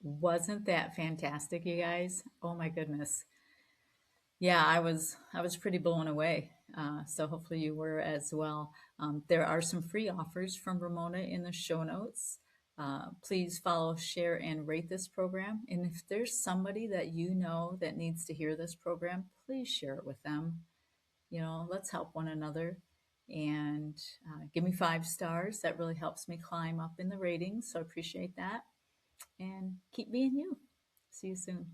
Wasn't that fantastic, you guys? Oh my goodness. Yeah, I was pretty blown away. So hopefully you were as well. There are some free offers from Ramona in the show notes. Please follow, share, and rate this program. And if there's somebody that you know that needs to hear this program, please share it with them. Let's help one another. And give me 5 stars. That really helps me climb up in the ratings. So I appreciate that. And keep being you. See you soon.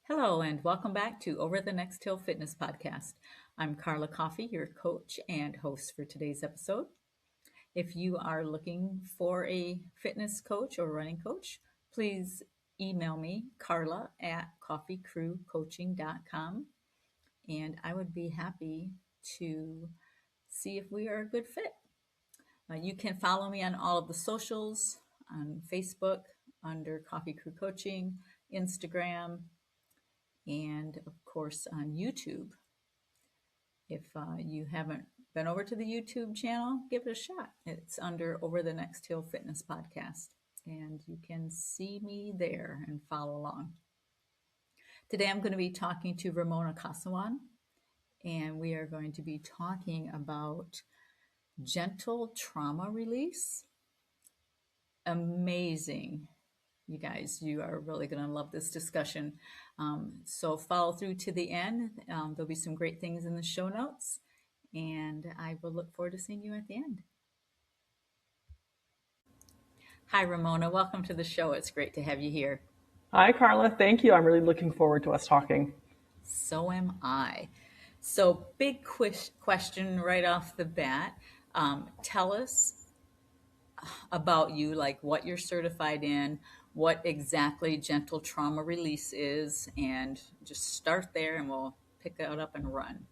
Hello, and welcome back to Over the Next Hill Fitness Podcast. I'm Carla Coffey, your coach and host for today's episode. If you are looking for a fitness coach or running coach, please email me, Carla at coffeecrewcoaching.com, and I would be happy to see if we are a good fit. You can follow me on all of the socials on Facebook under Coffee Crew Coaching, Instagram, and of course on YouTube. If you haven't been over to the YouTube channel, give it a shot. It's under Over the Next Hill Fitness Podcast, and you can see me there and follow along. Today I'm going to be talking to Ramona Kossowan, and we are going to be talking about gentle trauma release. Amazing. You guys, you are really going to love this discussion. So follow through to the end. There'll be some great things in the show notes, and I will look forward to seeing you at the end. Hi, Ramona. Welcome to the show. It's great to have you here. Hi, Carla. Thank you. I'm really looking forward to us talking. So am I. So, big question right off the bat. Tell us about you, like what you're certified in, what exactly gentle trauma release is, and just start there and we'll pick it up and run.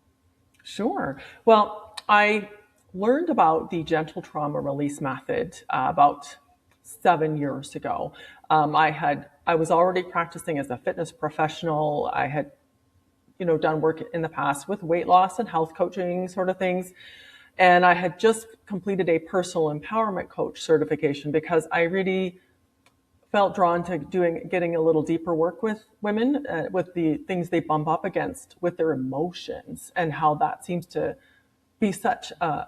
Sure. Well, I learned about the gentle trauma release method about 7 years ago. I was already practicing as a fitness professional. I had, done work in the past with weight loss and health coaching sort of things. And I had just completed a personal empowerment coach certification because I really felt drawn to getting a little deeper work with women, with the things they bump up against with their emotions, and how that seems to be such a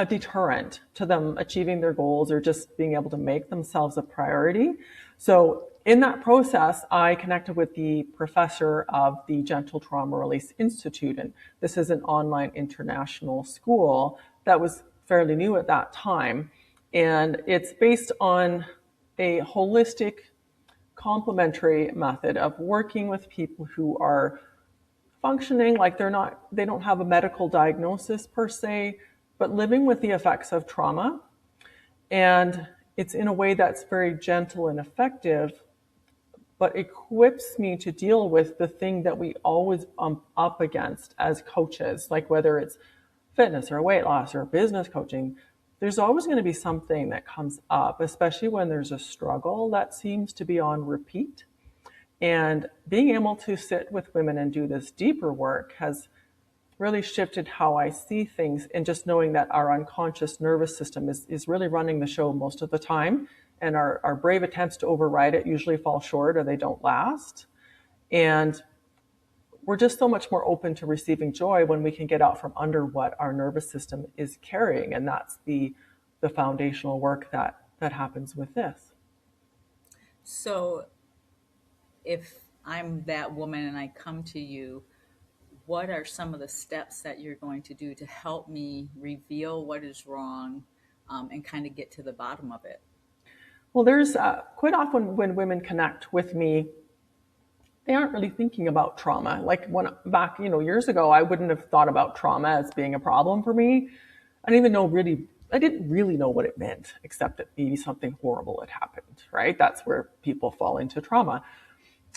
deterrent to them achieving their goals or just being able to make themselves a priority. So in that process, I connected with the professor of the Gentle Trauma Release Institute, and this is an online international school that was fairly new at that time, and it's based on a holistic, complementary method of working with people who are functioning like they don't have a medical diagnosis per se, but living with the effects of trauma. And it's in a way that's very gentle and effective, but equips me to deal with the thing that we always bump up against as coaches, like whether it's fitness or weight loss or business coaching. There's always going to be something that comes up, especially when there's a struggle that seems to be on repeat. And being able to sit with women and do this deeper work has really shifted how I see things, and just knowing that our unconscious nervous system is really running the show most of the time. And our brave attempts to override it usually fall short or they don't last. And we're just so much more open to receiving joy when we can get out from under what our nervous system is carrying. And that's the foundational work that happens with this. So, if I'm that woman and I come to you, what are some of the steps that you're going to do to help me reveal what is wrong and kind of get to the bottom of it? Well, there's quite often when women connect with me, they aren't really thinking about trauma. Like back, years ago, I wouldn't have thought about trauma as being a problem for me. I didn't really know what it meant, except that maybe something horrible had happened, right? That's where people fall into trauma.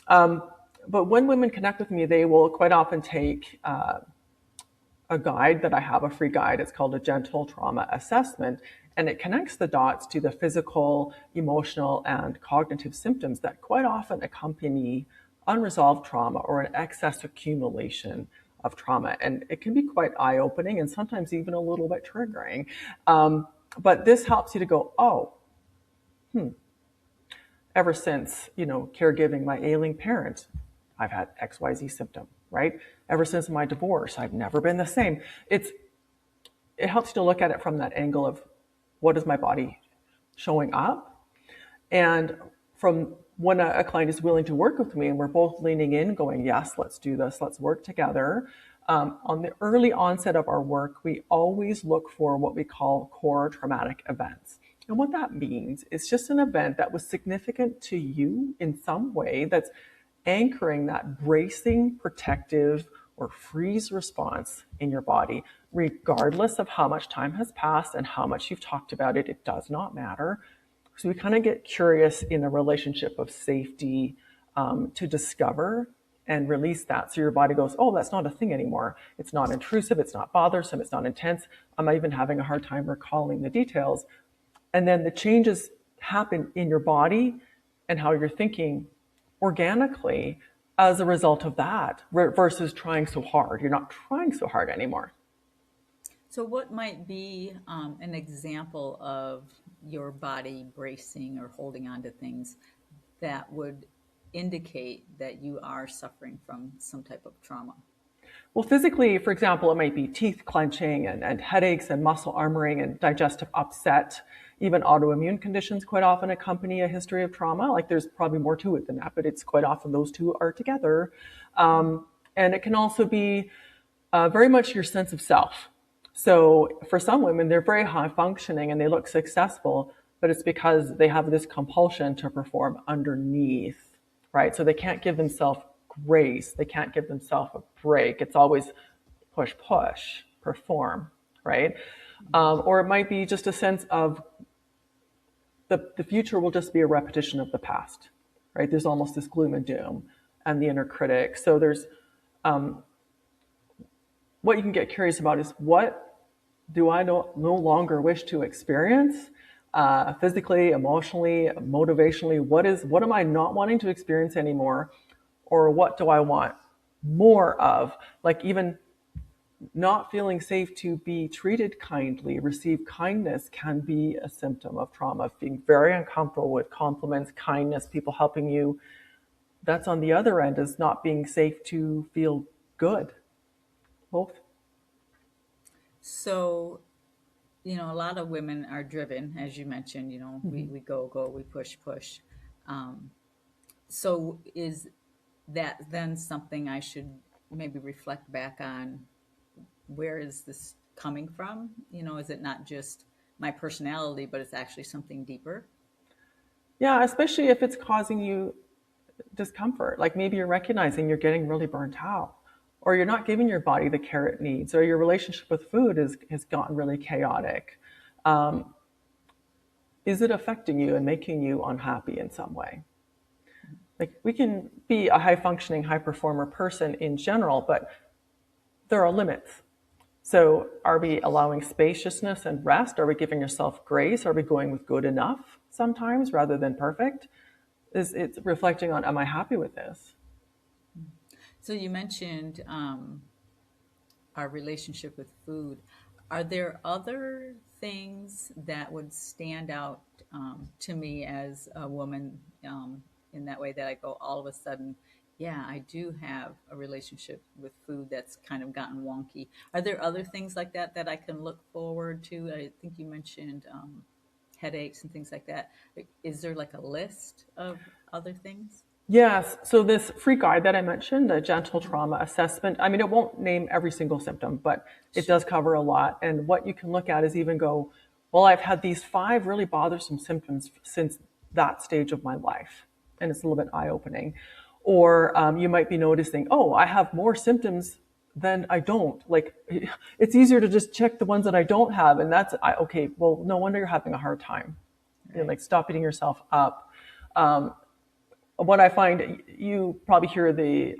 But when women connect with me, they will quite often take a guide that I have, a free guide. It's called a Gentle Trauma Assessment, and it connects the dots to the physical, emotional, and cognitive symptoms that quite often accompany unresolved trauma or an excess accumulation of trauma. And it can be quite eye-opening and sometimes even a little bit triggering. But this helps you to go, ever since, caregiving my ailing parent, I've had XYZ symptom, right? Ever since my divorce, I've never been the same. It helps you to look at it from that angle of what is my body showing up. And from when a client is willing to work with me and we're both leaning in, going, yes, let's do this, let's work together. On the early onset of our work, we always look for what we call core traumatic events. And what that means is just an event that was significant to you in some way that's anchoring that bracing, protective, or freeze response in your body, regardless of how much time has passed and how much you've talked about it. It does not matter. So we kind of get curious in a relationship of safety to discover and release that. So your body goes, oh, that's not a thing anymore. It's not intrusive. It's not bothersome. It's not intense. I'm even having a hard time recalling the details. And then the changes happen in your body and how you're thinking organically as a result of that versus trying so hard. You're not trying so hard anymore. So, what might be an example of your body bracing or holding on to things that would indicate that you are suffering from some type of trauma? Well, physically, for example, it might be teeth clenching and headaches and muscle armoring and digestive upset. Even autoimmune conditions quite often accompany a history of trauma. Like there's probably more to it than that, but it's quite often those two are together. And it can also be very much your sense of self. So for some women, they're very high functioning and they look successful, but it's because they have this compulsion to perform underneath, right? So they can't give themselves grace. They can't give themselves a break. It's always push, push, perform, right? Or it might be just a sense of the future will just be a repetition of the past, right? There's almost this gloom and doom and the inner critic. So there's what you can get curious about is what do I no longer wish to experience physically, emotionally, motivationally? What am I not wanting to experience anymore? Or what do I want more of? Like even not feeling safe to be treated kindly, receive kindness can be a symptom of trauma. Being very uncomfortable with compliments, kindness, people helping you. That's on the other end is not being safe to feel good. Both. So, a lot of women are driven, as you mentioned, we go, we push. So is that then something I should maybe reflect back on? Where is this coming from? Is it not just my personality, but it's actually something deeper? Yeah, especially if it's causing you discomfort. Like maybe you're recognizing you're getting really burnt out, or you're not giving your body the care it needs, or your relationship with food has gotten really chaotic. Is it affecting you and making you unhappy in some way? Like we can be a high functioning, high performer person in general, but there are limits. So are we allowing spaciousness and rest? Are we giving yourself grace? Are we going with good enough sometimes rather than perfect? It's reflecting on, am I happy with this? So you mentioned our relationship with food. Are there other things that would stand out to me as a woman in that way that I go all of a sudden, yeah, I do have a relationship with food that's kind of gotten wonky. Are there other things like that that I can look forward to? I think you mentioned headaches and things like that. Is there like a list of other things? Yes. So this free guide that I mentioned, the Gentle Trauma Assessment, I mean, it won't name every single symptom, but it does cover a lot. And what you can look at is even go, well, I've had these 5 really bothersome symptoms since that stage of my life. And it's a little bit eye-opening. Or you might be noticing, oh, I have more symptoms than I don't. Like, it's easier to just check the ones that I don't have. And okay, well, no wonder you're having a hard time. Right. Like, stop beating yourself up. What I find, you probably hear the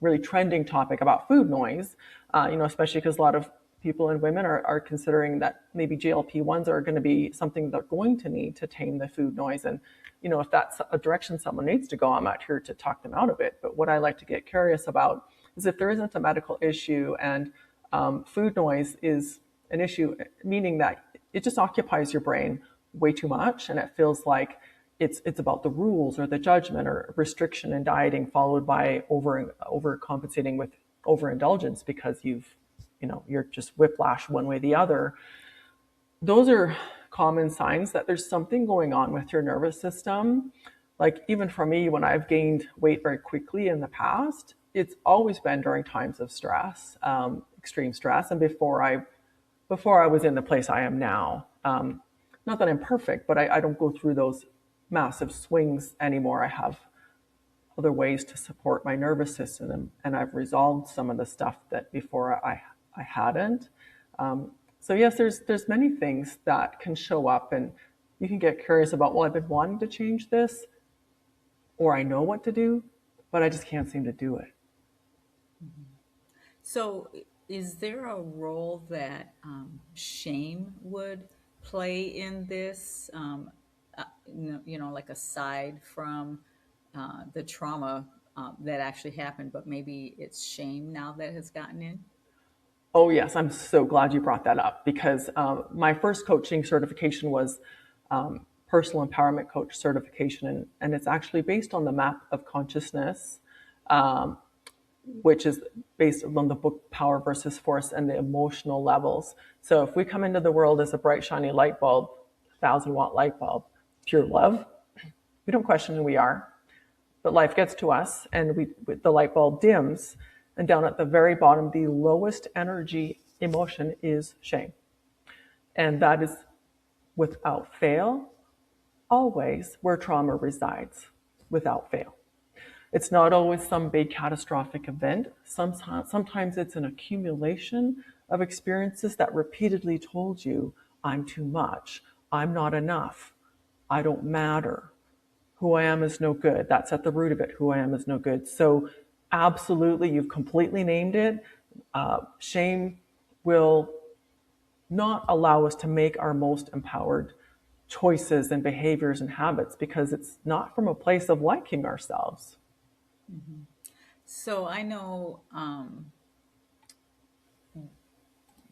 really trending topic about food noise, especially because a lot of people and women are considering that maybe GLP-1s are going to be something they're going to need to tame the food noise. And, if that's a direction someone needs to go, I'm not here to talk them out of it. But what I like to get curious about is if there isn't a medical issue and food noise is an issue, meaning that it just occupies your brain way too much and it feels like it's about the rules or the judgment or restriction in dieting followed by overcompensating with overindulgence because you're just whiplash one way or the other. Those are common signs that there's something going on with your nervous system. Like even for me, when I've gained weight very quickly in the past, it's always been during times of stress, extreme stress, and before I was in the place I am now. Not that I'm perfect, but I don't go through those massive swings anymore. I have other ways to support my nervous system, and I've resolved some of the stuff that before I hadn't. So yes, there's many things that can show up, and you can get curious about, well, I've been wanting to change this, or I know what to do, but I just can't seem to do it. So, is there a role that shame would play in this? Like aside from the trauma that actually happened, but maybe it's shame now that has gotten in? Oh, yes. I'm so glad you brought that up because my first coaching certification was personal empowerment coach certification. And it's actually based on the map of consciousness, which is based on the book Power versus Force and the emotional levels. So if we come into the world as a bright, shiny light bulb, 1,000-watt light bulb, pure love, we don't question who we are. But life gets to us and the light bulb dims. And down at the very bottom, the lowest energy emotion is shame. And that is without fail, always where trauma resides, without fail. It's not always some big catastrophic event. Sometimes it's an accumulation of experiences that repeatedly told you, I'm too much, I'm not enough, I don't matter, who I am is no good. That's at the root of it, who I am is no good. So absolutely, you've completely named it. Shame will not allow us to make our most empowered choices and behaviors and habits because it's not from a place of liking ourselves. Mm-hmm. So I know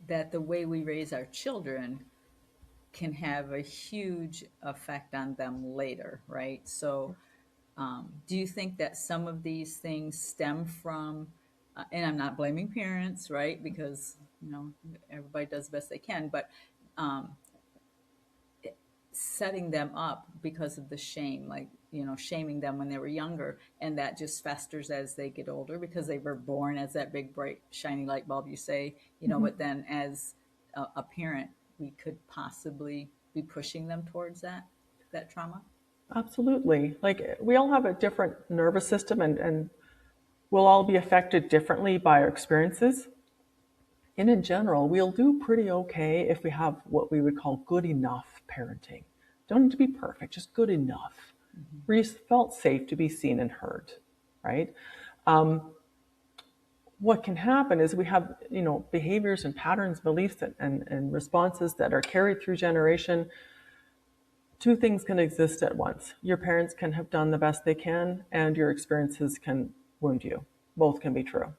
that the way we raise our children can have a huge effect on them later, right? So do you think that some of these things stem from, and I'm not blaming parents, right? Because, everybody does the best they can, but um, setting them up because of the shame, like, shaming them when they were younger, and that just festers as they get older because they were born as that big, bright, shiny light bulb, you say, Mm-hmm. but then as a parent, we could possibly be pushing them towards that trauma. Absolutely. Like we all have a different nervous system and we'll all be affected differently by our experiences. And in general, we'll do pretty okay if we have what we would call good enough parenting. Don't need to be perfect, just good enough. Mm-hmm. Where you felt safe to be seen and heard, right? What can happen is we have, behaviors and patterns, beliefs, and responses that are carried through generation. Two things can exist at once. Your parents can have done the best they can, and your experiences can wound you. Both can be true.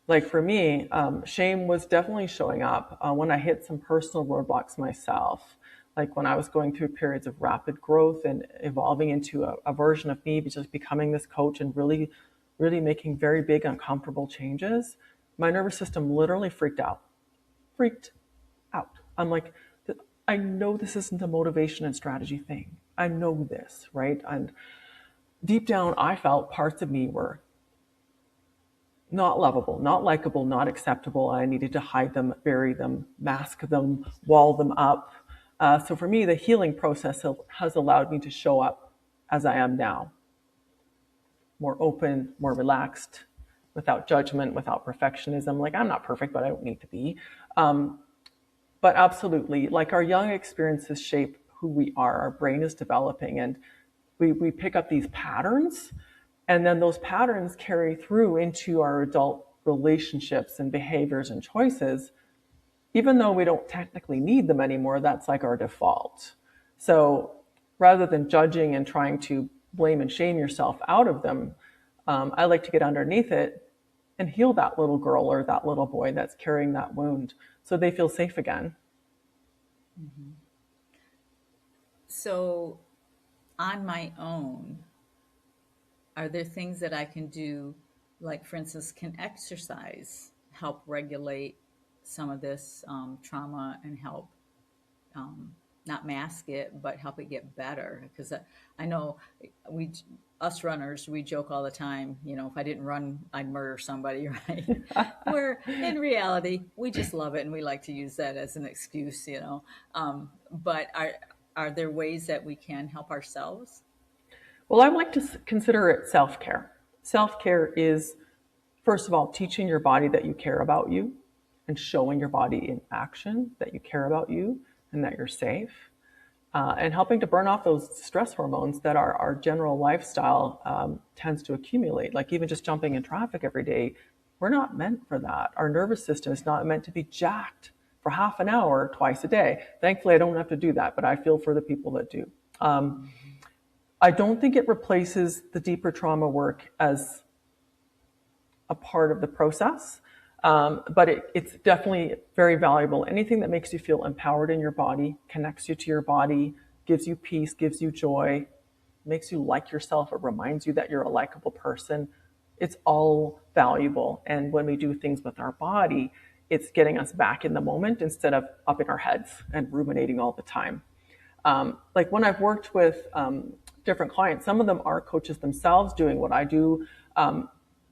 Like for me, shame was definitely showing up when I hit some personal roadblocks myself. Like when I was going through periods of rapid growth and evolving into a version of me, just becoming this coach and really, really making very big, uncomfortable changes, my nervous system literally freaked out. Freaked out. I'm like, I know this isn't a motivation and strategy thing. I know this, right? And deep down, I felt parts of me were not lovable, not likable, not acceptable. I needed to hide them, bury them, mask them, wall them up. So for me, the healing process has allowed me to show up as I am now, more open, more relaxed, without judgment, without perfectionism. Like I'm not perfect, but I don't need to be. But absolutely, like our young experiences shape who we are. Our brain is developing and we pick up these patterns and then those patterns carry through into our adult relationships and behaviors and choices. Even though we don't technically need them anymore, that's like our default. So rather than judging and trying to blame and shame yourself out of them, I like to get underneath it and heal that little girl or that little boy that's carrying that wound so they feel safe again. Mm-hmm. So on my own, are there things that I can do? Like, for instance, can exercise help regulate some of this trauma and help um, not mask it, but help it get better? Because I know we, us runners, we joke all the time, you know, if I didn't run, I'd murder somebody, right? Where in reality, we just love it and we like to use that as an excuse, you know. But are there ways that we can help ourselves? Well, I like to consider it self-care. Self-care is, first of all, teaching your body that you care about you and showing your body in action that you care about you and that you're safe. And helping to burn off those stress hormones that our general lifestyle tends to accumulate. Like even just jumping in traffic every day, we're not meant for that. Our nervous system is not meant to be jacked for half an hour twice a day. Thankfully, I don't have to do that, but I feel for the people that do. I don't think it replaces the deeper trauma work as a part of the process, but it's definitely very valuable. Anything that makes you feel empowered in your body, connects you to your body, gives you peace, gives you joy, makes you like yourself, or reminds you that you're a likable person, it's all valuable. And when we do things with our body, it's getting us back in the moment instead of up in our heads and ruminating all the time. Like when I've worked with different clients, some of them are coaches themselves doing what I do.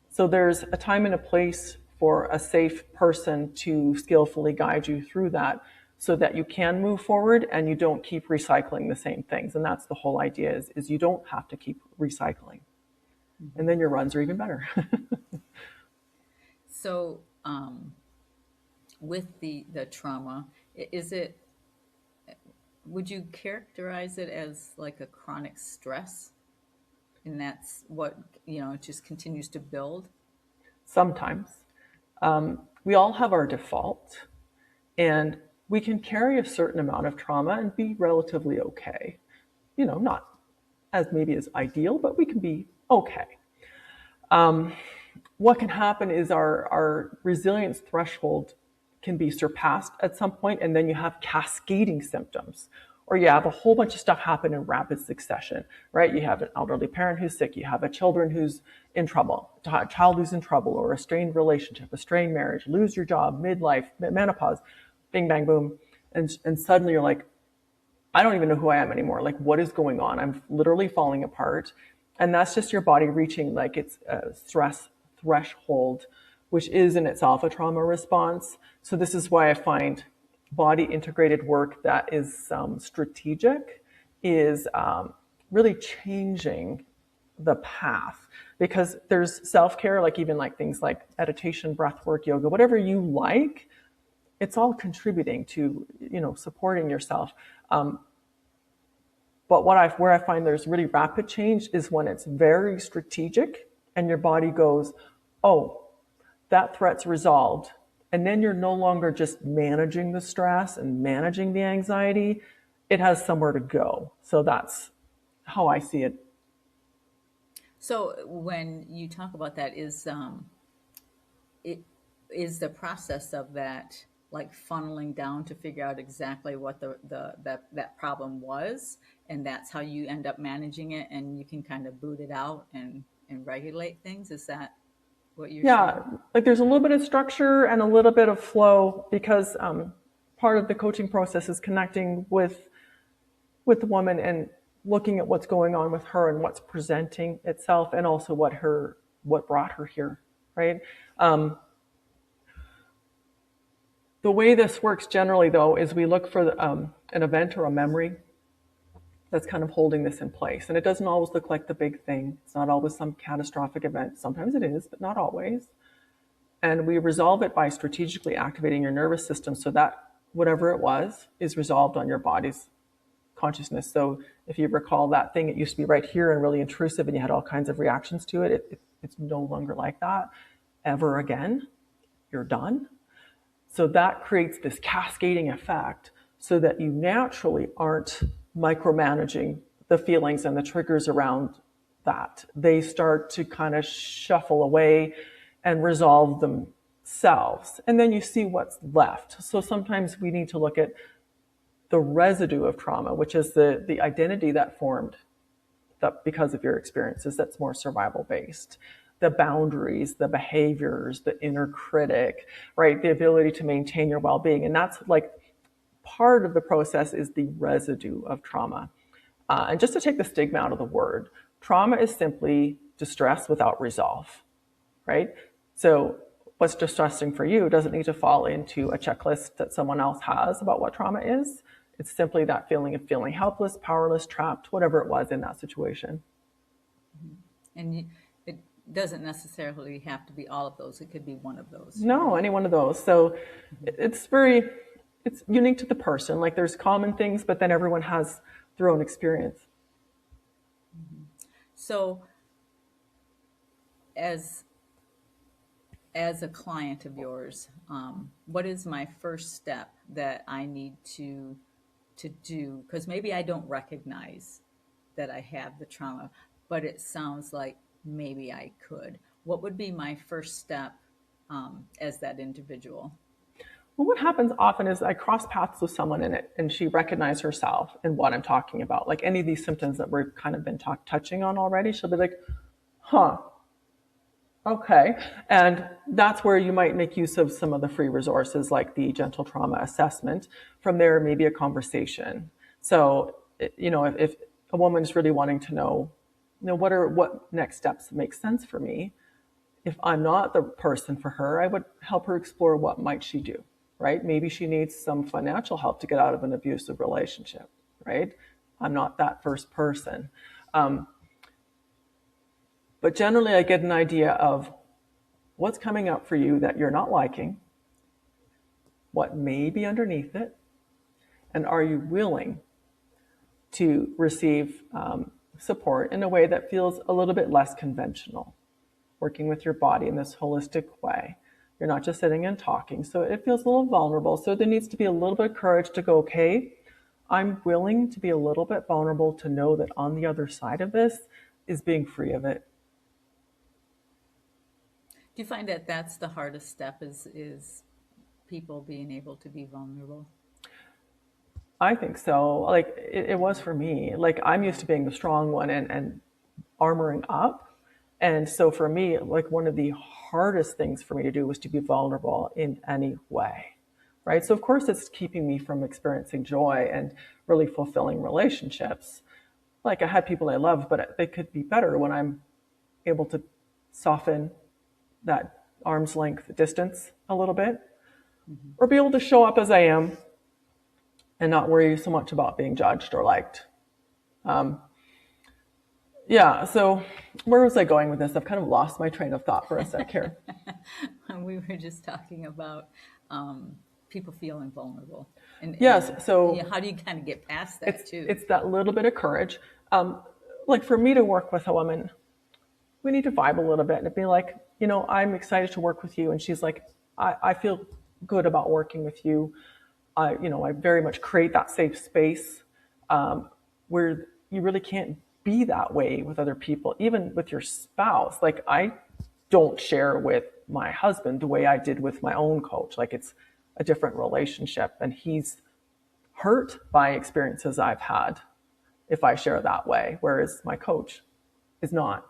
So there's a time and a place for a safe person to skillfully guide you through that so that you can move forward and you don't keep recycling the same things. And that's the whole idea is you don't have to keep recycling. And then your runs are even better. So, with the trauma, is it, would you characterize it as like a chronic stress? And that's what, you know, it just continues to build? Sometimes. We all have our default, and we can carry a certain amount of trauma and be relatively okay. You know, not as maybe as ideal, but we can be okay. What can happen is our resilience threshold can be surpassed at some point, and then you have cascading symptoms, or you have a whole bunch of stuff happen in rapid succession, right? You have an elderly parent who's sick, you have a children who's in trouble, a child who's in trouble, or a strained relationship, a strained marriage, lose your job, midlife, menopause, bing, bang, boom. And suddenly you're like, I don't even know who I am anymore. Like, what is going on? I'm literally falling apart. And that's just your body reaching like its stress threshold, which is in itself a trauma response. So this is why I find body integrated work that is strategic is really changing the path, because there's self-care, like even like things like meditation, breath work, yoga, whatever you like, it's all contributing to, you know, supporting yourself. But where I find there's really rapid change is when it's very strategic and your body goes, oh, that threat's resolved. And then you're no longer just managing the stress and managing the anxiety. It has somewhere to go. So that's how I see it. So when you talk about that, it is the process of that like funneling down to figure out exactly what that problem was, and that's how you end up managing it, and you can kind of boot it out and regulate things. Is that what you're Yeah, saying? like there's a little bit of structure and a little bit of flow, because part of the coaching process is connecting with the woman and looking at what's going on with her and what's presenting itself, and also what brought her here, right? The way this works generally, though, is we look for an event or a memory that's kind of holding this in place. And it doesn't always look like the big thing. It's not always some catastrophic event. Sometimes it is, but not always. And we resolve it by strategically activating your nervous system so that whatever it was is resolved on your body's consciousness. So if you recall that thing, it used to be right here and really intrusive and you had all kinds of reactions to it. It's no longer like that ever again. You're done. So that creates this cascading effect so that you naturally aren't micromanaging the feelings and the triggers around that. They start to kind of shuffle away and resolve themselves. And then you see what's left. So sometimes we need to look at the residue of trauma, which is the identity that formed that because of your experiences, that's more survival based. The boundaries, the behaviors, the inner critic, right? The ability to maintain your well-being. And that's like part of the process is the residue of trauma. And just to take the stigma out of the word, trauma is simply distress without resolve, right? So what's distressing for you doesn't need to fall into a checklist that someone else has about what trauma is. It's simply that feeling of feeling helpless, powerless, trapped, whatever it was in that situation. And it doesn't necessarily have to be all of those. It could be one of those. No, any one of those. So it's unique to the person. Like there's common things, but then everyone has their own experience. So as a client of yours, what is my first step that I need to do? Because maybe I don't recognize that I have the trauma, but it sounds like maybe I could. What would be my first step as that individual? Well, what happens often is I cross paths with someone in it and she recognizes herself in what I'm talking about. Like any of these symptoms that we've kind of been touching on already, she'll be like, huh, okay. And that's where you might make use of some of the free resources like the Gentle Trauma Assessment. From there, maybe a conversation. So, if a woman's really wanting to know, what next steps make sense for me, if I'm not the person for her, I would help her explore what might she do, right? Maybe she needs some financial help to get out of an abusive relationship, right? I'm not that first person. But generally, I get an idea of what's coming up for you that you're not liking, what may be underneath it, and are you willing to receive support in a way that feels a little bit less conventional, working with your body in this holistic way. You're not just sitting and talking, so it feels a little vulnerable. So there needs to be a little bit of courage to go, okay, I'm willing to be a little bit vulnerable to know that on the other side of this is being free of it. Do you find that that's the hardest step is people being able to be vulnerable? I think so. Like it was for me. Like I'm used to being the strong one and armoring up. And so for me, like one of the hardest things for me to do was to be vulnerable in any way. Right. So of course it's keeping me from experiencing joy and really fulfilling relationships. Like I had people I love, but they could be better when I'm able to soften that arm's length distance a little bit, or be able to show up as I am and not worry so much about being judged or liked. Yeah, so where was I going with this? I've kind of lost my train of thought for a sec here. We were just talking about people feeling vulnerable. Yes, so how do you kind of get past that too? It's that little bit of courage. Like for me to work with a woman, we need to vibe a little bit and be like, I'm excited to work with you. And she's like, I feel good about working with you. I very much create that safe space where you really can't be that way with other people, even with your spouse. Like I don't share with my husband the way I did with my own coach. Like it's a different relationship and he's hurt by experiences I've had if I share that way, whereas my coach is not.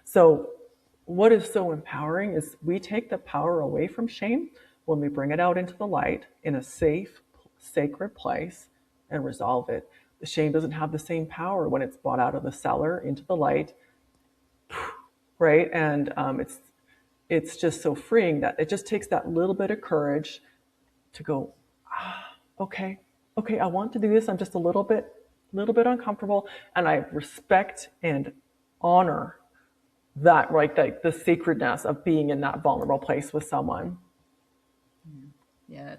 So what is so empowering is we take the power away from shame when we bring it out into the light in a safe, sacred place and resolve it. The shame doesn't have the same power when it's brought out of the cellar into the light, right? And it's just so freeing that it just takes that little bit of courage to go, okay, I want to do this. I'm just a little bit uncomfortable, and I respect and honor that, right? The sacredness of being in that vulnerable place with someone. Yeah,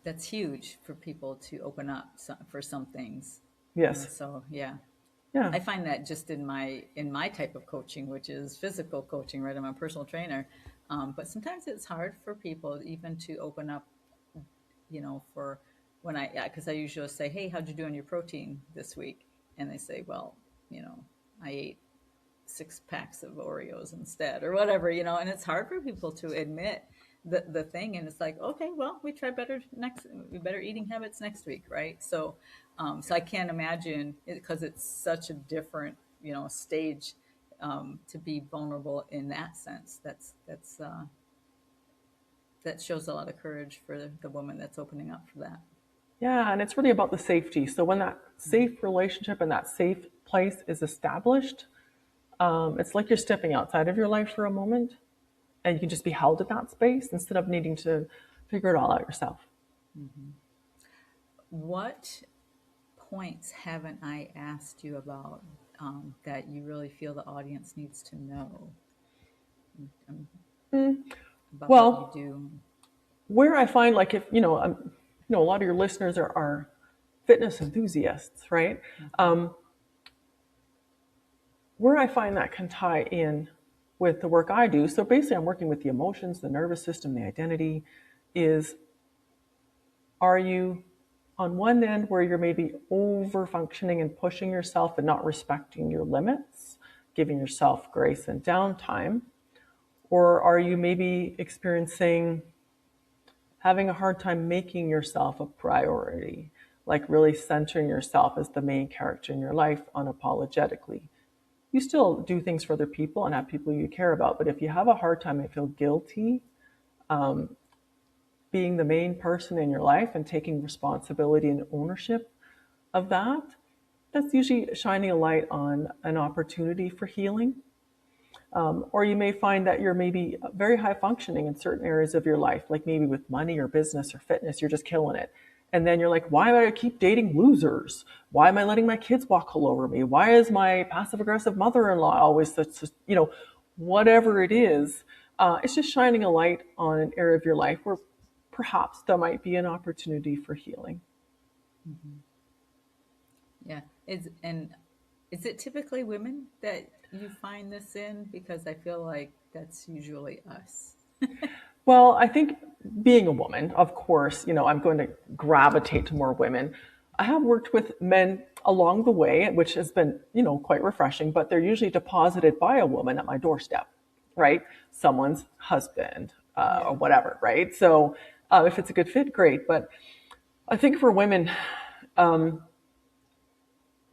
that's huge for people to open up for some things. Yes. So yeah. Yeah. I find that just in my type of coaching, which is physical coaching, right? I'm a personal trainer. But sometimes it's hard for people even to open up, for because I usually say, hey, how'd you do on your protein this week? And they say, well, I ate 6 packs of Oreos instead or whatever, and it's hard for people to admit the thing. And it's like, okay, well, we try better eating habits next week. Right. So So I can't imagine it because it's such a different, stage to be vulnerable in that sense. That shows a lot of courage for the woman that's opening up for that. Yeah, and it's really about the safety. So when that safe relationship and that safe place is established, it's like you're stepping outside of your life for a moment, and you can just be held in that space instead of needing to figure it all out yourself. Mm-hmm. What points haven't I asked you about that you really feel the audience needs to know about what you Well, do? where I find like if a lot of your listeners are fitness enthusiasts, right? Mm-hmm. Where I find that can tie in with the work I do. So basically, I'm working with the emotions, the nervous system, the identity. Is are you on one end where you're maybe over functioning and pushing yourself and not respecting your limits, giving yourself grace and downtime? Or are you maybe experiencing having a hard time making yourself a priority, like really centering yourself as the main character in your life unapologetically? You still do things for other people and have people you care about, but if you have a hard time and feel guilty being the main person in your life and taking responsibility and ownership of that, that's usually shining a light on an opportunity for healing. Or you may find that you're maybe very high functioning in certain areas of your life, like maybe with money or business or fitness, you're just killing it. And then you're like, why do I keep dating losers? Why am I letting my kids walk all over me? Why is my passive aggressive mother-in-law always such, whatever it is, it's just shining a light on an area of your life where perhaps there might be an opportunity for healing. Mm-hmm. Yeah. Is it typically women that you find this in? Because I feel like that's usually us. Well, I think being a woman, of course, I'm going to gravitate to more women. I have worked with men along the way, which has been, quite refreshing, but they're usually deposited by a woman at my doorstep, right? Someone's husband or Yeah. whatever, right? So if it's a good fit, great. But I think for women,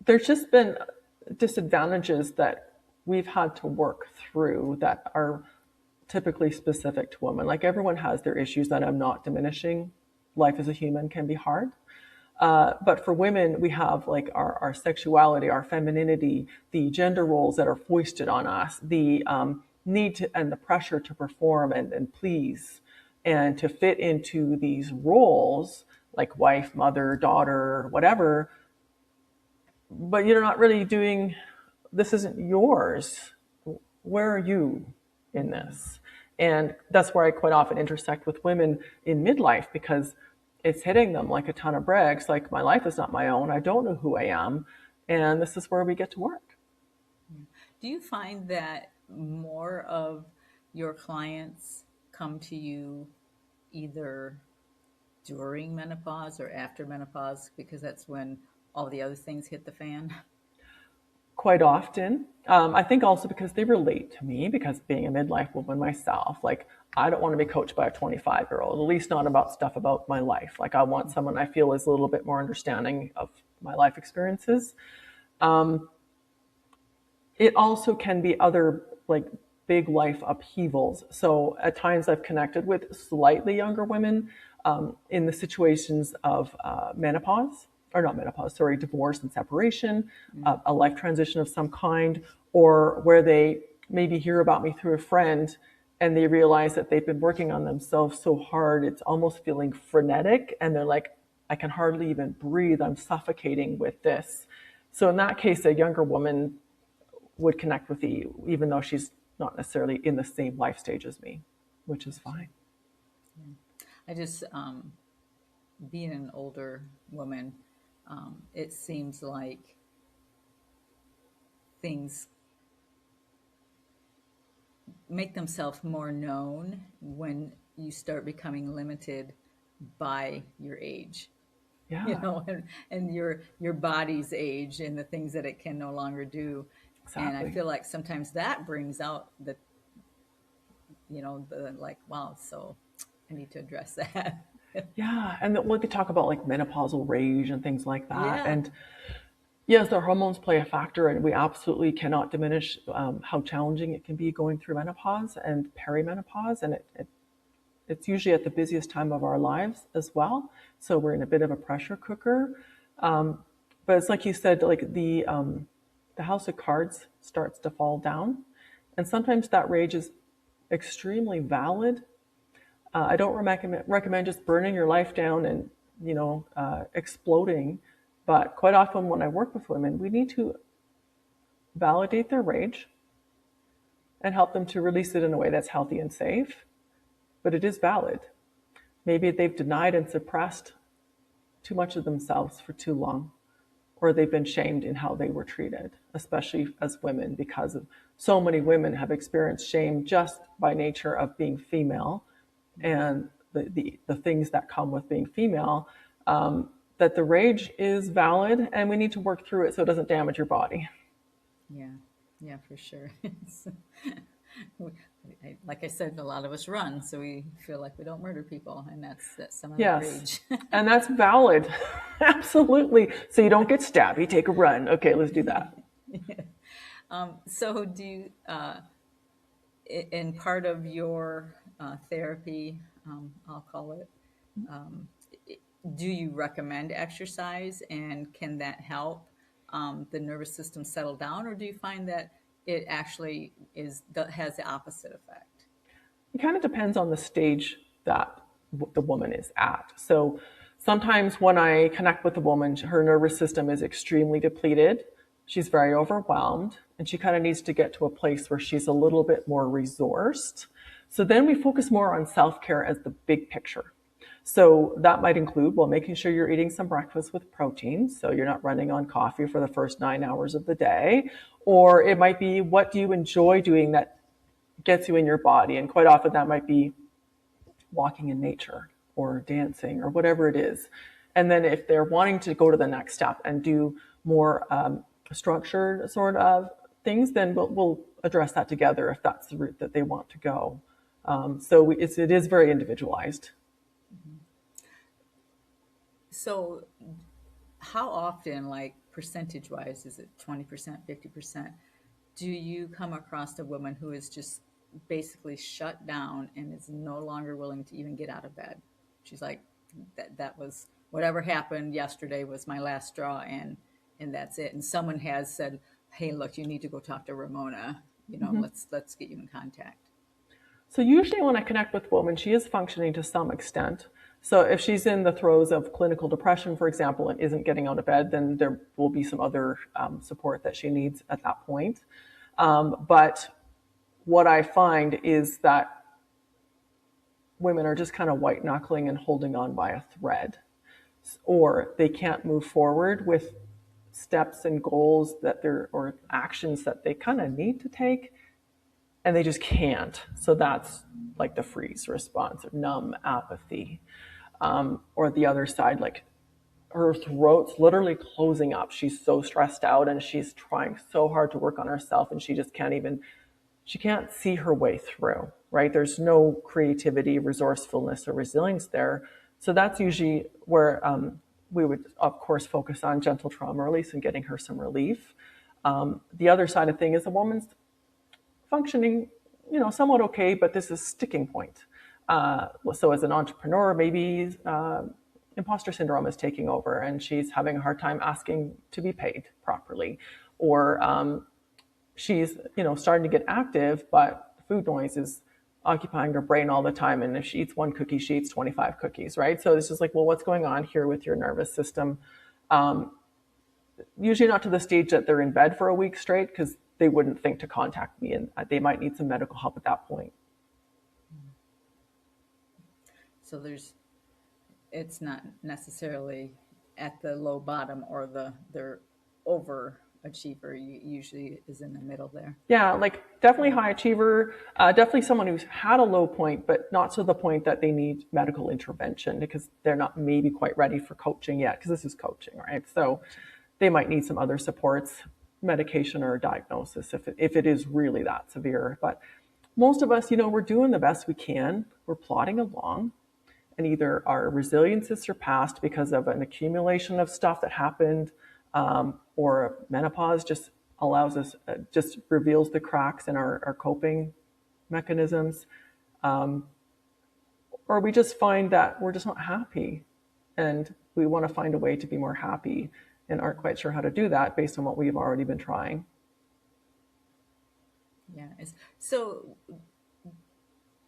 there's just been disadvantages that we've had to work through that are typically specific to women. Like everyone has their issues that I'm not diminishing. Life as a human can be hard. But for women, we have like our sexuality, our femininity, the gender roles that are foisted on us, the need to, and the pressure to perform and please and to fit into these roles like wife, mother, daughter, whatever. But you're not really doing, this isn't yours. Where are you in Mm-hmm. this? And that's where I quite often intersect with women in midlife because it's hitting them like a ton of bricks. Like, my life is not my own. I don't know who I am. And this is where we get to work. Yeah. Do you find that more of your clients come to you either during menopause or after menopause because that's when all the other things hit the fan? Quite often. I think also because they relate to me, because being a midlife woman myself, like, I don't want to be coached by a 25-year-old, at least not about stuff about my life. Like, I want someone I feel is a little bit more understanding of my life experiences. It also can be other like big life upheavals. So at times I've connected with slightly younger women in the situations of menopause, or not menopause, sorry, divorce and separation, Mm. a life transition of some kind, or where they maybe hear about me through a friend and they realize that they've been working on themselves so hard, it's almost feeling frenetic. And they're like, I can hardly even breathe. I'm suffocating with this. So in that case, a younger woman would connect with you, even though she's not necessarily in the same life stage as me, which is Gotcha. fine. Yeah. I just, being an older woman, it seems like things make themselves more known when you start becoming limited by your age, Yeah, and your body's age and the things that it can no longer do. And I exactly. feel like sometimes that brings out the like, wow, so I need to address that. Yeah, and we could talk about like menopausal rage and things like that. Yeah. And yes, the hormones play a factor, and we absolutely cannot diminish how challenging it can be going through menopause and perimenopause. And it's usually at the busiest time of our lives as well. So we're in a bit of a pressure cooker. But it's like you said, like the house of cards starts to fall down. And sometimes that rage is extremely valid. I don't recommend just burning your life down and, exploding. But quite often when I work with women, we need to validate their rage and help them to release it in a way that's healthy and safe. But it is valid. Maybe they've denied and suppressed too much of themselves for too long, or they've been shamed in how they were treated, especially as women, because of so many women have experienced shame just by nature of being female and the things that come with being female. That the rage is valid and we need to work through it so it doesn't damage your body. Yeah. Yeah, for sure. Like I said, a lot of us run, so we feel like we don't murder people, and that's some of that Yes. rage. And that's valid. Absolutely. So you don't get stabbed, you take a run. Okay, let's do that. So, do you, in part of your therapy, I'll call it, do you recommend exercise, and can that help the nervous system settle down, or do you find that it actually has the opposite effect? It kind of depends on the stage that the woman is at. So sometimes when I connect with the woman, her nervous system is extremely depleted. She's very overwhelmed, and she kind of needs to get to a place where she's a little bit more resourced. So then we focus more on self-care as the big picture. So that might include, well, making sure you're eating some breakfast with protein, so you're not running on coffee for the first 9 hours of the day. Or it might be, what do you enjoy doing that gets you in your body? And quite often that might be walking in nature or dancing or whatever it is. And then if they're wanting to go to the next step and do more structured sort of things, then we'll address that together if that's the route that they want to go. So it is very individualized. So, how often, like percentage wise, is it 20%, 50%? Do you come across a woman who is just basically shut down and is no longer willing to even get out of bed? She's like, that was whatever happened yesterday was my last straw, and that's it. And someone has said, "Hey, look, you need to go talk to Ramona. Let's get you in contact." So usually when I connect with a woman, she is functioning to some extent. So if she's in the throes of clinical depression, for example, and isn't getting out of bed, then there will be some other support that she needs at that point. But what I find is that women are just kind of white knuckling and holding on by a thread, or they can't move forward with steps and goals or actions that they kind of need to take, and they just can't. So that's like the freeze response or numb apathy. Or the other side, like her throat's literally closing up. She's so stressed out and she's trying so hard to work on herself, and she just she can't see her way through, right? There's no creativity, resourcefulness, or resilience there. So that's usually where we would, of course, focus on gentle trauma release and getting her some relief. The other side of thing is a woman's functioning, somewhat okay, but this is sticking point. So as an entrepreneur, maybe imposter syndrome is taking over and she's having a hard time asking to be paid properly. Or she's, starting to get active, but food noise is occupying her brain all the time. And if she eats one cookie, she eats 25 cookies, right? So it's just like, well, what's going on here with your nervous system? Usually not to the stage that they're in bed for a week straight, because they wouldn't think to contact me, and they might need some medical help at that point. So it's not necessarily at the low bottom or they're overachiever. Usually is in the middle there. Yeah, like definitely high achiever, definitely someone who's had a low point, but not to the point that they need medical intervention, because they're not maybe quite ready for coaching yet, because this is coaching, right? So they might need some other supports, medication or a diagnosis if it is really that severe. But most of us, we're doing the best we can. We're plodding along. and either our resilience is surpassed because of an accumulation of stuff that happened, or menopause just allows us, just reveals the cracks in our coping mechanisms, or we just find that we're just not happy and we want to find a way to be more happy and aren't quite sure how to do that based on what we've already been trying. Yeah. So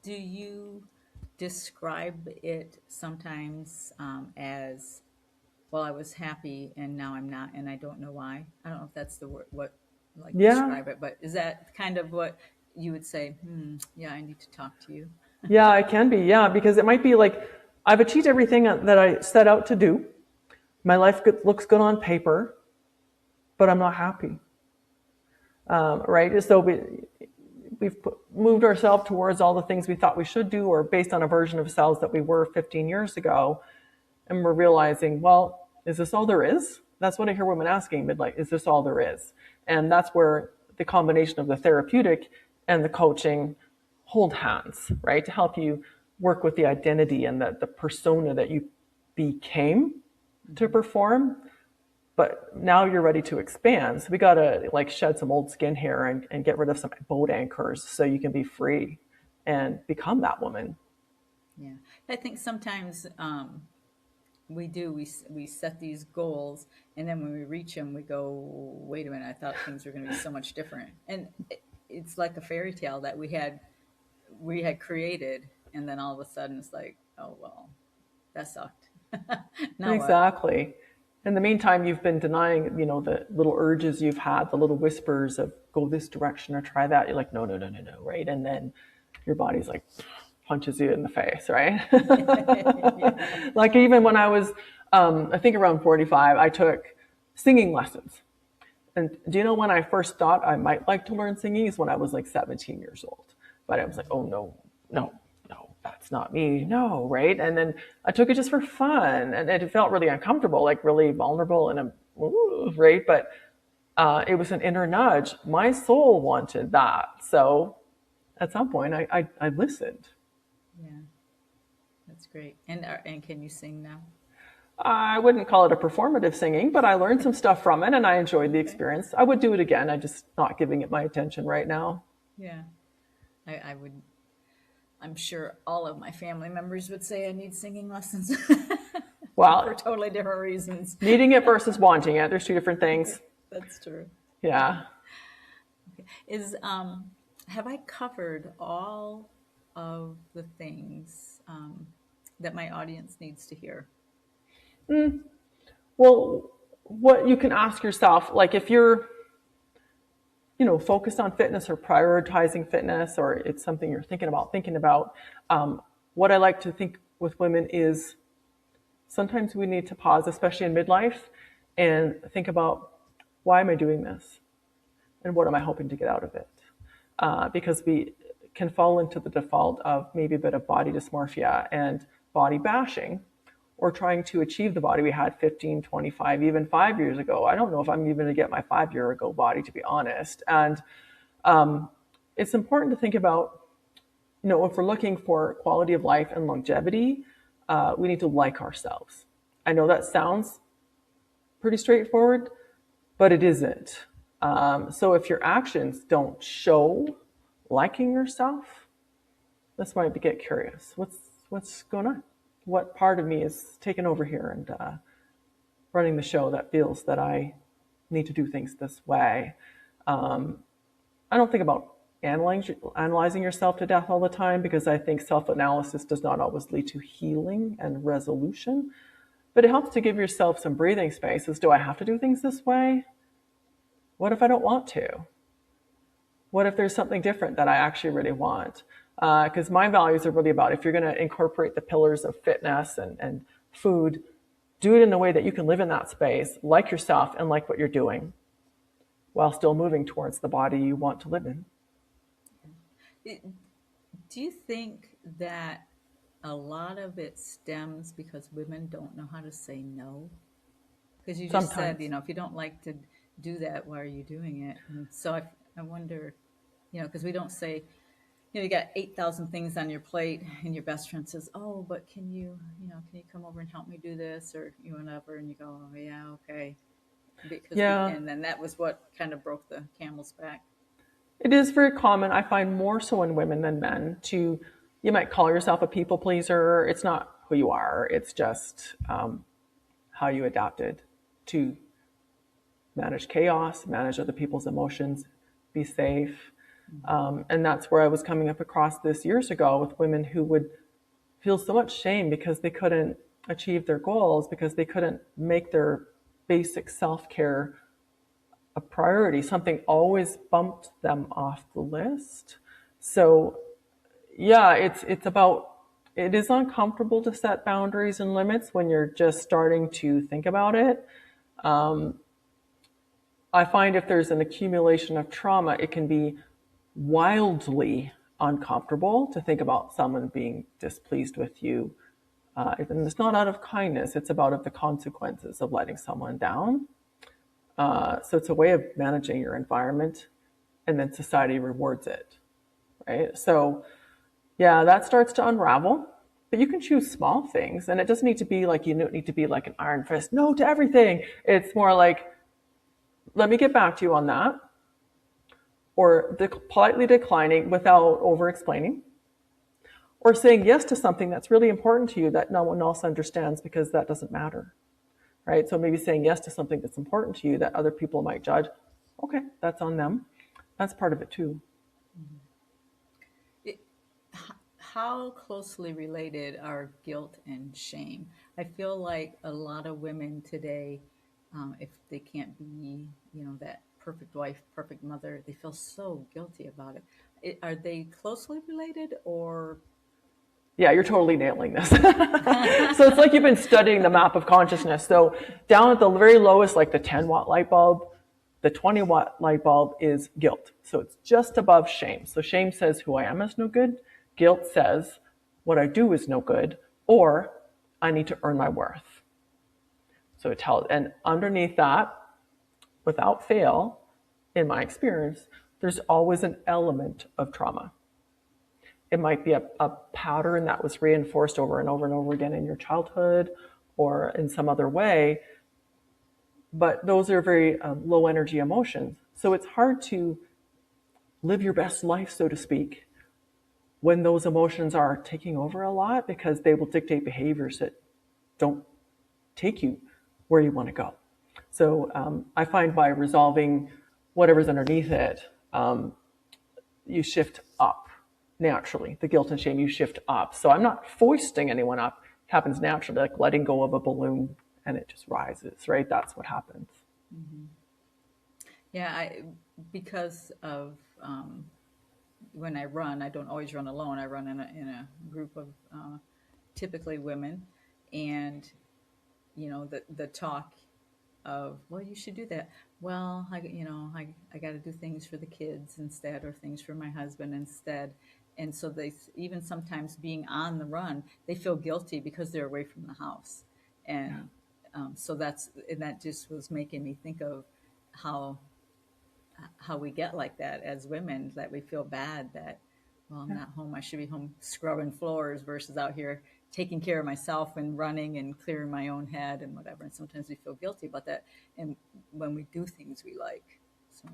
do you describe it sometimes as, well, I was happy and now I'm not, and I don't know why? I don't know if that's the word, what, like, Yeah, describe it, but is that kind of what you would say? Yeah, I need to talk to you. yeah, it can be. Yeah, because it might be like I've achieved everything that I set out to do. My life looks good on paper, but I'm not happy. Right? So we've moved ourselves towards all the things we thought we should do, or based on a version of ourselves that we were 15 years ago. And we're realizing, well, is this all there is? That's what I hear women asking midlife. Is this all there is? And that's where the combination of the therapeutic and the coaching hold hands, right? To help you work with the identity and the persona that you became to perform. But now you're ready to expand. So we got to like shed some old skin here and get rid of some boat anchors so you can be free and become that woman. Yeah. I think sometimes we set these goals, and then when we reach them we go, wait a minute, I thought things were going to be so much different. And it's like a fairy tale that we had created, and then all of a sudden it's like, oh well, that sucked. Now what? Exactly. In the meantime, you've been denying, the little urges you've had, the little whispers of go this direction or try that. You're like, no, no, no, no, no, right? And then your body's like punches you in the face, right? Yeah. Like even when I was, I think around 45, I took singing lessons. And do you know when I first thought I might like to learn singing is when I was like 17 years old. But I was like, oh no, no, no, that's not me. No, right? And then I took it just for fun, and it felt really uncomfortable, like really vulnerable, and right? But it was an inner nudge. My soul wanted that. So at some point I listened. Yeah, that's great. And can you sing now? I wouldn't call it a performative singing, but I learned some stuff from it and I enjoyed the Okay. experience. I would do it again. I'm just not giving it my attention right now. Yeah, I would. I'm sure all of my family members would say I need singing lessons for Well, totally different reasons. needing it versus wanting it, there's two different things. That's true. Yeah. Is Have I covered all of the things that my audience needs to hear? Well, what you can ask yourself, like if you're, focused on fitness or prioritizing fitness, or it's something you're thinking about, what I like to think with women is sometimes we need to pause, especially in midlife, and think about why am I doing this? And what am I hoping to get out of it? Because we can fall into the default of maybe a bit of body dysmorphia and body bashing, or trying to achieve the body we had 15, 25, even 5 years ago. I don't know if I'm even going to get my 5 year ago body, to be honest. And it's important to think about, if we're looking for quality of life and longevity, we need to like ourselves. I know that sounds pretty straightforward, but it isn't. So if your actions don't show liking yourself, that's why I get curious. What's going on? What part of me is taking over here and running the show that feels that I need to do things this way? I don't think about analyzing yourself to death all the time, because I think self-analysis does not always lead to healing and resolution. But it helps to give yourself some breathing spaces. Do I have to do things this way? What if I don't want to? What if there's something different that I actually really want? Because my values are really about, if you're going to incorporate the pillars of fitness and food, do it in a way that you can live in that space, like yourself and like what you're doing, while still moving towards the body you want to live in. Do you think that a lot of it stems because women don't know how to say no? Because you just said, Sometimes. if you don't like to do that, why are you doing it? And so I wonder, because we don't say, You got 8,000 things on your plate, and your best friend says, "Oh, but can you come over and help me do this or you whatever?" And you go, "Oh yeah, okay," because Yeah, and then that was what kind of broke the camel's back. it is very common. I find more so in women than men to, you might call yourself a people pleaser. It's not who you are. It's just how you adapted to manage chaos, manage other people's emotions, be safe. Mm-hmm. And that's where I was coming up across this years ago with women who would feel so much shame because they couldn't achieve their goals, because they couldn't make their basic self-care a priority. Something always bumped them off the list. So yeah, it's about, it is uncomfortable to set boundaries and limits when you're just starting to think about it. I find if there's an accumulation of trauma, it can be wildly uncomfortable to think about someone being displeased with you. And it's not out of kindness, it's about of the consequences of letting someone down. So it's a way of managing your environment, and then society rewards it, right? So yeah, that starts to unravel. But you can choose small things, and it doesn't need to be like, you don't need to be like an iron fist, no to everything. It's more like, let me get back to you on that, or politely declining without over explaining, or saying yes to something that's really important to you that no one else understands because that doesn't matter, right? So maybe saying yes to something that's important to you that other people might judge, okay, that's on them. That's part of it too. It, how closely related are guilt and shame? I feel like a lot of women today, if they can't be, that perfect wife, perfect mother, they feel so guilty about it. Are they closely related or? Yeah, you're totally nailing this. So it's like you've been studying the map of consciousness. So down at the very lowest, like the 10-watt light bulb, the 20-watt light bulb is guilt. So it's just above shame. So shame says who I am is no good. Guilt says what I do is no good, or I need to earn my worth. So it tells, and underneath that, without fail, in my experience, there's always an element of trauma. It might be a pattern that was reinforced over and over and over again in your childhood or in some other way, but those are very low energy emotions. So it's hard to live your best life, so to speak, when those emotions are taking over a lot, because they will dictate behaviors that don't take you where you want to go. So I find by resolving whatever's underneath it, you shift up naturally. The guilt and shame, you shift up. So I'm not foisting anyone up. It happens naturally, like letting go of a balloon and it just rises, right? That's what happens. Mm-hmm. Yeah, because of when I run, I don't always run alone. I run in a group of typically women, and the talk of, well, you should do that. Well, I got to do things for the kids instead, or things for my husband instead. And so they, even sometimes being on the run, they feel guilty because they're away from the house. Yeah. And so that just was making me think of how we get like that as women, that we feel bad that, well, I'm Yeah. not home, I should be home scrubbing floors versus out here taking care of myself and running and clearing my own head and whatever. And sometimes we feel guilty about that, and when we do things we like. So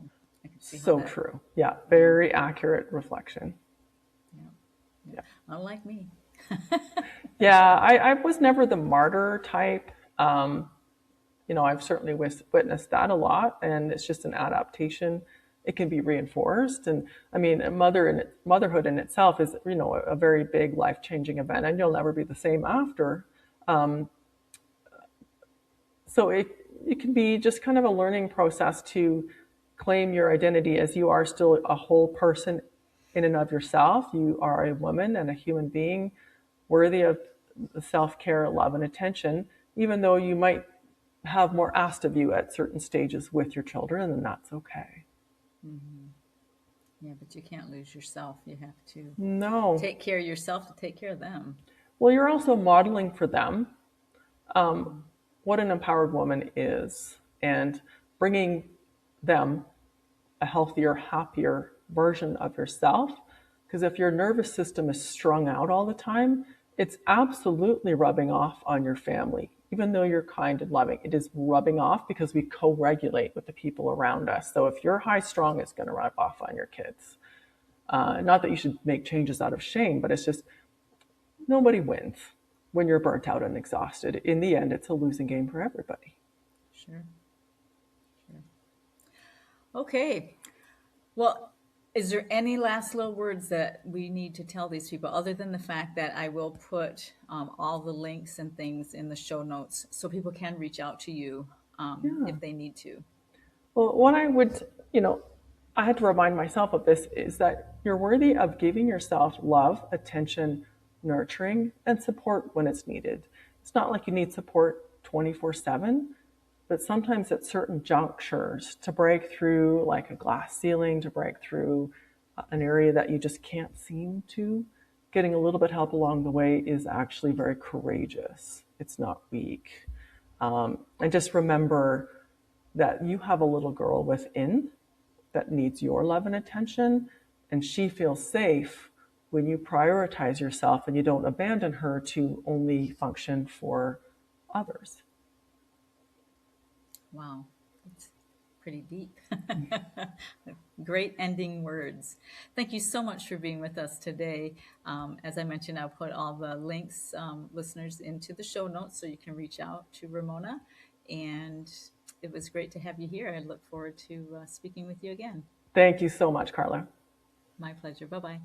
I can see how So that. true. Yeah. Yeah, Very accurate reflection. yeah, yeah. Yeah. Unlike me. Yeah. I was never the martyr type. I've certainly witnessed that a lot, and it's just an adaptation. It can be reinforced, and I mean, motherhood in itself is, a very big life-changing event, and you'll never be the same after. So it can be just kind of a learning process to claim your identity as you are still a whole person in and of yourself. You are a woman and a human being worthy of self-care, love, and attention, even though you might have more asked of you at certain stages with your children, and that's okay. Mm-hmm. Yeah, but you can't lose yourself. You have to No. take care of yourself to take care of them. Well, you're also modeling for them Mm-hmm. what an empowered woman is, and bringing them a healthier, happier version of yourself. Because if your nervous system is strung out all the time, it's absolutely rubbing off on your family. Even though you're kind and loving, it is rubbing off because we co-regulate with the people around us. So if you're high strung, it's going to rub off on your kids. Not that you should make changes out of shame, but it's just nobody wins when you're burnt out and exhausted. In the end, it's a losing game for everybody. Sure. Sure. Okay. Well, is there any last little words that we need to tell these people other than the fact that I will put all the links and things in the show notes so people can reach out to you Yeah. if they need to? Well, what I would, I had to remind myself of this is that you're worthy of giving yourself love, attention, nurturing, and support when it's needed. It's not like you need support 24/7, but sometimes at certain junctures to break through like a glass ceiling, to break through an area that you just can't seem to, getting a little bit help along the way is actually very courageous. It's not weak. And just remember that you have a little girl within that needs your love and attention, and she feels safe when you prioritize yourself and you don't abandon her to only function for others. Wow, it's pretty deep. Great ending words. Thank you so much for being with us today. As I mentioned, I'll put all the links, listeners, into the show notes so you can reach out to Ramona. And it was great to have you here. I look forward to speaking with you again. Thank you so much, Carla. My pleasure. Bye bye.